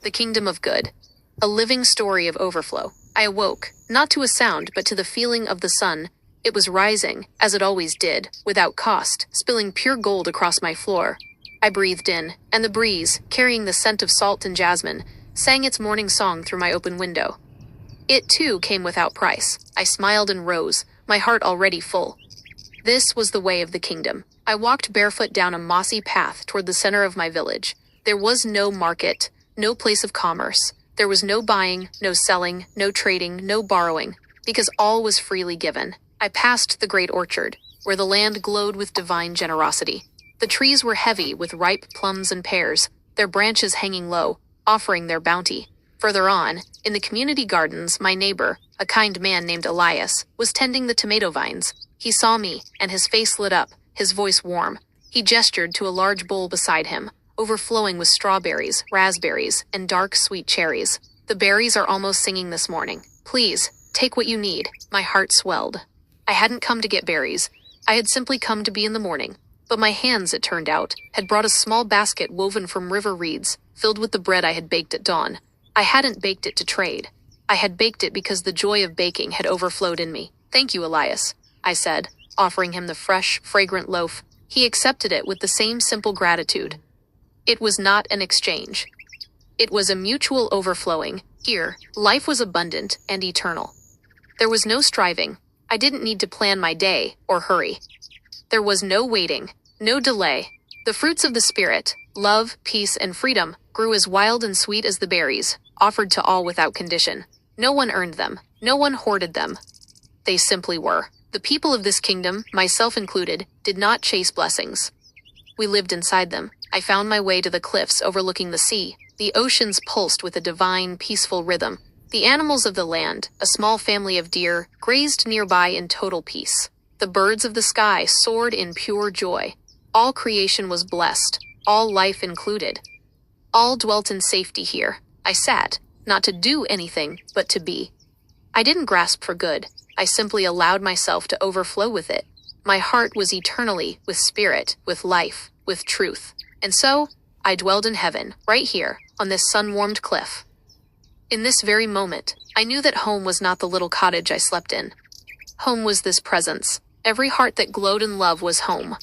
The kingdom of good. A living story of overflow. I awoke, not to a sound but to the feeling of the sun. It was rising, as it always did, without cost, spilling pure gold across my floor. I breathed in, and the breeze, carrying the scent of salt and jasmine, sang its morning song through my open window. It too came without price. I smiled and rose, my heart already full. This was the way of the kingdom. I walked barefoot down a mossy path toward the center of my village. There was no market, no place of commerce. There was no buying, no selling, no trading, no borrowing, because all was freely given. I passed the great orchard, where the land glowed with divine generosity. The trees were heavy with ripe plums and pears, their branches hanging low, offering their bounty. Further on, in the community gardens, my neighbor, a kind man named Elias, was tending the tomato vines. He saw me, and his face lit up, his voice warm. He gestured to a large bowl beside him, overflowing with strawberries, raspberries, and dark, sweet cherries. The berries are almost singing this morning. Please, take what you need. My heart swelled. I hadn't come to get berries. I had simply come to be in the morning. But my hands, it turned out, had brought a small basket woven from river reeds, filled with the bread I had baked at dawn. I hadn't baked it to trade. I had baked it because the joy of baking had overflowed in me. Thank you, Elias, I said, offering him the fresh, fragrant loaf. He accepted it with the same simple gratitude. It was not an exchange. It was a mutual overflowing. Here, life was abundant and eternal. There was no striving. I didn't need to plan my day or hurry. There was no waiting, no delay. The fruits of the Spirit, love, peace, and freedom, grew as wild and sweet as the berries, offered to all without condition. No one earned them. No one hoarded them. They simply were. The people of this kingdom, myself included, did not chase blessings. We lived inside them. I found my way to the cliffs overlooking the sea. The oceans pulsed with a divine, peaceful rhythm. The animals of the land, a small family of deer, grazed nearby in total peace. The birds of the sky soared in pure joy. All creation was blessed, all life included. All dwelt in safety here. I sat, not to do anything, but to be. I didn't grasp for good. I simply allowed myself to overflow with it. My heart was eternally with spirit, with life, with truth. And so, I dwelled in heaven, right here, on this sun-warmed cliff. In this very moment, I knew that home was not the little cottage I slept in. Home was this presence. Every heart that glowed in love was home.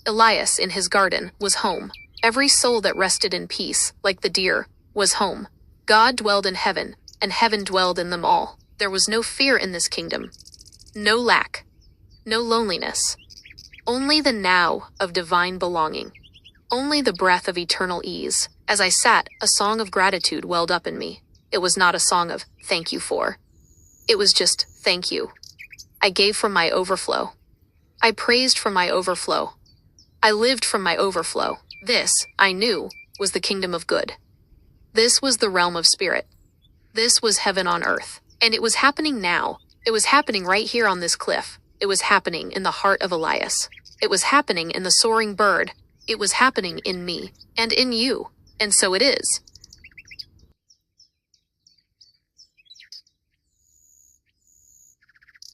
Elias, in his garden, was home. Every soul that rested in peace, like the deer, was home. God dwelled in heaven, and heaven dwelled in them all. There was no fear in this kingdom. No lack. No loneliness. Only the now of divine belonging. Only the breath of eternal ease. As I sat, a song of gratitude welled up in me. It was not a song of thank you for. It was just thank you. I gave from my overflow. I praised from my overflow. I lived from my overflow. This, I knew, was the kingdom of good. This was the realm of spirit. This was heaven on earth. And it was happening now. It was happening right here on this cliff. It was happening in the heart of Elias. It was happening in the soaring bird. It was happening in me and in you. And so it is.